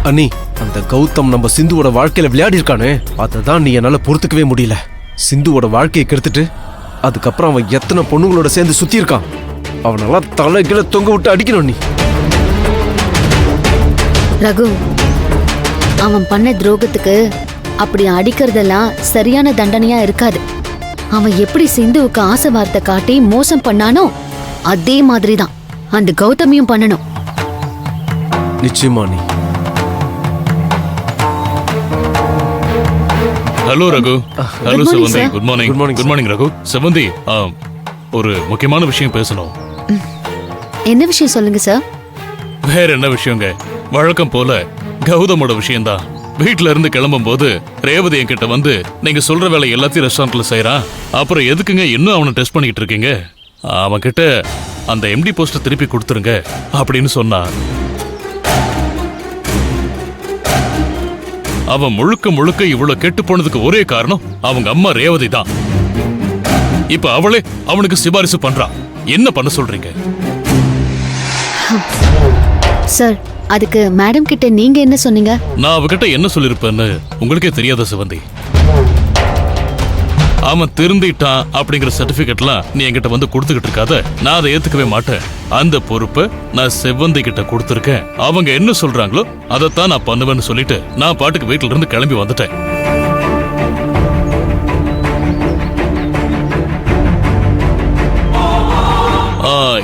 அண்ணி, அந்த கௌதம் நம்ம சிந்துவோட வாழ்க்கையில விளையாடி இருக்கானே, அதை தான் நீ என்னால பொறுத்துக்கவே முடியல. சிந்துவோட வாழ்க்கையை கெடுத்துட்டு அதுக்கப்புறம் அவன் எத்தனை பொண்ணுங்களோட சேர்ந்து சுத்தி இருக்கான். அவனெல்லாம் தலை கீழே தொங்க விட்டு அடிக்கணும் நீ. ரகு, அவன் பண்ண துரோகத்துக்கு அப்படி அடிக்கிறதெல்லாம் சரியான தண்டனையா இருக்காது. அவன் எப்படி சிந்துவுக்கு ஆசை வார்த்தை காட்டி மோசம் பண்ணானோ அதே மாதிரிதான் அந்த கௌதமியும் பண்ணணும். நிச்சயமா நீ. Hello Raghu. Hello Sevanthi. Good morning. Good morning Raghu. Sevanthi, ஒரு முக்கியமான விஷயம் பேசணும். என்ன விஷயம் சொல்லுங்க சார். வேற என்ன விஷயங்க, வழக்கம் போல கௌதமோட விஷயம்தான். வீட்டுல இருந்து கிளம்பும் போது ரேவதி என்கிட்ட வந்து, நீங்க சொல்ற வேலை எல்லாத்தையும் ரெஸ்டாரண்ட்ல செய்யறான், அப்புறம் எதுக்குங்க இன்னும் அவனை டெஸ்ட் பண்ணிக்கிட்டு இருக்கீங்க, அவன் கிட்ட அந்த எம்டி போஸ்ட் திருப்பி கொடுத்துருங்க அப்படின்னு சொன்னான். அவன் முழுக்க முழுக்க இவ்வளவு கெட்டு போனதுக்கு ஒரே காரணம் அவங்க அம்மா ரேவதி தான். இப்ப அவளே அவனுக்கு சிபாரிசு பண்றான். என்ன பண்ண சொல்றீங்க சார்? அதுக்கு மேடம் கிட்ட நீங்க என்ன சொன்னீங்க? நான் அவகிட்ட என்ன சொல்லிருப்பேன்னு உங்களுக்கே தெரியாத சிவந்தி. அவன் திருந்திட்டான் அப்படிங்கிற சர்டிபிகேட்லாம் நீ என்கிட்ட வந்து கொடுத்துக்கிட்டு இருக்காத, நான் அதை ஏத்துக்கவே மாட்டேன். அந்த பொறுப்பை நான் செவ்வந்தி கிட்ட கொடுத்துருக்கேன். அவங்க என்ன சொல்றாங்களோ அதைத்தான் நான் பண்ணுவேன்னு சொல்லிட்டு நான் பாட்டுக்கு வீட்டுல இருந்து கிளம்பி வந்துட்டேன்.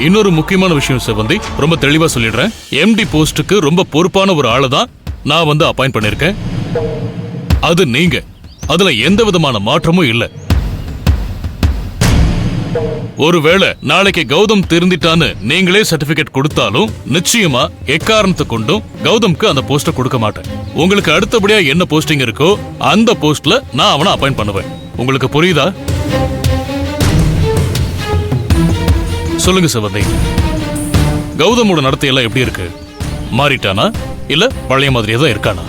இன்னொரு முக்கியமான விஷயம் செவ்வந்தி, ரொம்ப தெளிவா சொல்லிடுறேன். எம்டி போஸ்டுக்கு ரொம்ப பொறுப்பான ஒரு ஆளை தான் நான் வந்து அப்பாயிண்ட் பண்ணிருக்கேன். அது நீங்க. அதுல எந்த விதமான மாற்றமும் இல்லை. ஒருவேளை நாளைக்கு கௌதம் திருந்திட்டான்னு நீங்களே சர்டிபிகேட் கொடுத்தாலும் நிச்சயமா எக்காரணத்தை கொண்டும் கௌதம்க்கு அந்த போஸ்ட கொடுக்க மாட்டேன். உங்களுக்கு அடுத்தபடியா என்ன போஸ்டிங் இருக்கோ அந்த போஸ்ட்ல நான் அவனை அப்பாயிண்ட் பண்ணுவேன். உங்களுக்கு புரியுதா? சொல்லுங்க சிவந்தி, கௌதமோட நடத்தையெல்லாம் எப்படி இருக்கு? மாறிட்டானா இல்ல பழைய மாதிரியே தான் இருக்கானா?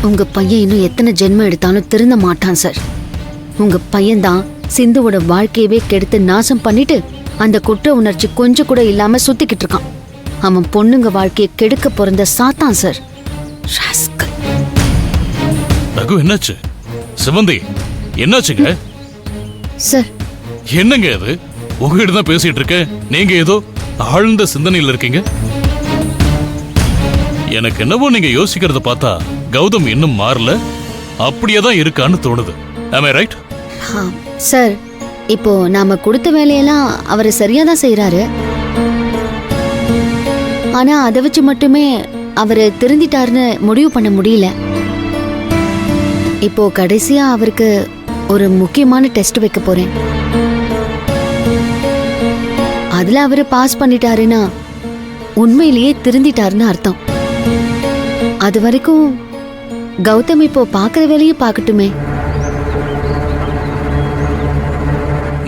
உங்க பையன் இன்னும் எத்தனை ஜென்மம் எடுத்தாலும் திருந்த மாட்டான் சார். உங்க பையன்தான் சிந்துவோட வாழ்க்கையவே கெடுத்து நாசம் பண்ணிட்டு அந்த குற்ற உணர்ச்சி கொஞ்சம் கூட இல்லாம சுத்திக்கிட்டு இருக்கான். அவன் பொண்ணுங்க வாழ்க்கையை கெடுக்க பிறந்த சாத்தான் சார். ரகு, என்னாச்சு? சிவந்தி, என்னாச்சுங்க சார்? என்னங்க அது? உங்ககிட்ட தான் பேசிட்டு இருக்க, நீங்க ஏதோ ஆழ்ந்த சிந்தனையில் இருக்கீங்க. எனக்கு என்னவோ நீங்க யோசிக்கிறத பார்த்தா கௌதம் இன்னும் மாறல, அப்படியே தான் இருக்கான்னு தோணுது. Am I right? சார், இப்போ நாம கொடுத்த வேலையெல்லாம் அவர் சரியா தான் செய்யறாரு. ஆனா அதை வச்சு மட்டுமே அவரு திருந்திட்டாருன்னு முடிவு பண்ண முடியல. இப்போ கடைசியா அவருக்கு ஒரு முக்கியமான டெஸ்ட் வைக்க போறேன். அதுல அவரு பாஸ் பண்ணிட்டாருன்னா உண்மையிலேயே திருந்திட்டாருன்னு அர்த்தம். அது வரைக்கும் கௌதம் இப்போ பாக்குற வேலையை பார்க்கட்டுமே.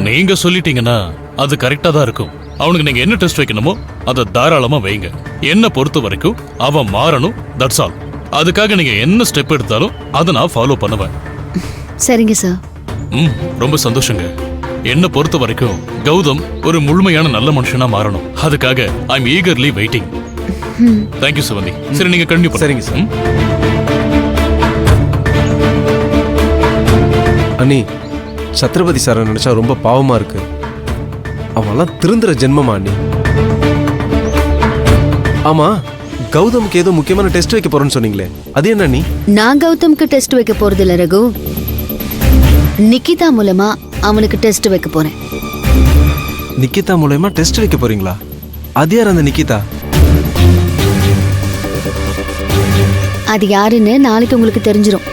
நீங்க சொல்லிட்டீங்கன்னா அது கரெக்டா தான் இருக்கும். அவனுக்கு நீங்க என்ன டெஸ்ட் வைக்கணுமோ அதை தாராளமா வைங்க. என்ன பொறுத்த வரைக்கும் அவன் மாறணும், தட்ஸ் ஆல். அதுக்காக நீங்க என்ன ஸ்டெப் எடுத்தாலும் அதை நான் ஃபாலோ பண்ணுவேன். சரிங்க சார். ரொம்ப சந்தோஷங்க. என்ன பொறுத்த வரைக்கும் கௌதம் ஒரு முழுமையான நல்ல மனுஷனா மாறணும். அதுக்காக I am eagerly waiting. Thank you Sivanthi. சரி, நீங்க கண்டிப்பா. சரிங்க சார். அண்ணி, சத்ரபதி சாரை நினைச்சா ரொம்ப பாவமா இருக்கு. அவன்லாம் திருந்துற ஜென்மமா அண்ணி. ஆமா, கௌதமுக்கு ஏதோ முக்கியமான டெஸ்ட் வைக்க போறேன்னு சொன்னீங்களே, அது என்ன அண்ணி? நான் கௌதம்க்கு டெஸ்ட் வைக்க போறது இல்ல ரகு. நிக்கிதா மூலமா அவனுக்கு டெஸ்ட் வைக்க போறேன். நிக்கிதா மூலமா டெஸ்ட் வைக்க போறீங்களா? அது யார் அந்த நிக்கிதா? அது யாருன்னு நாளைக்கு உங்களுக்கு தெரிஞ்சிடும்.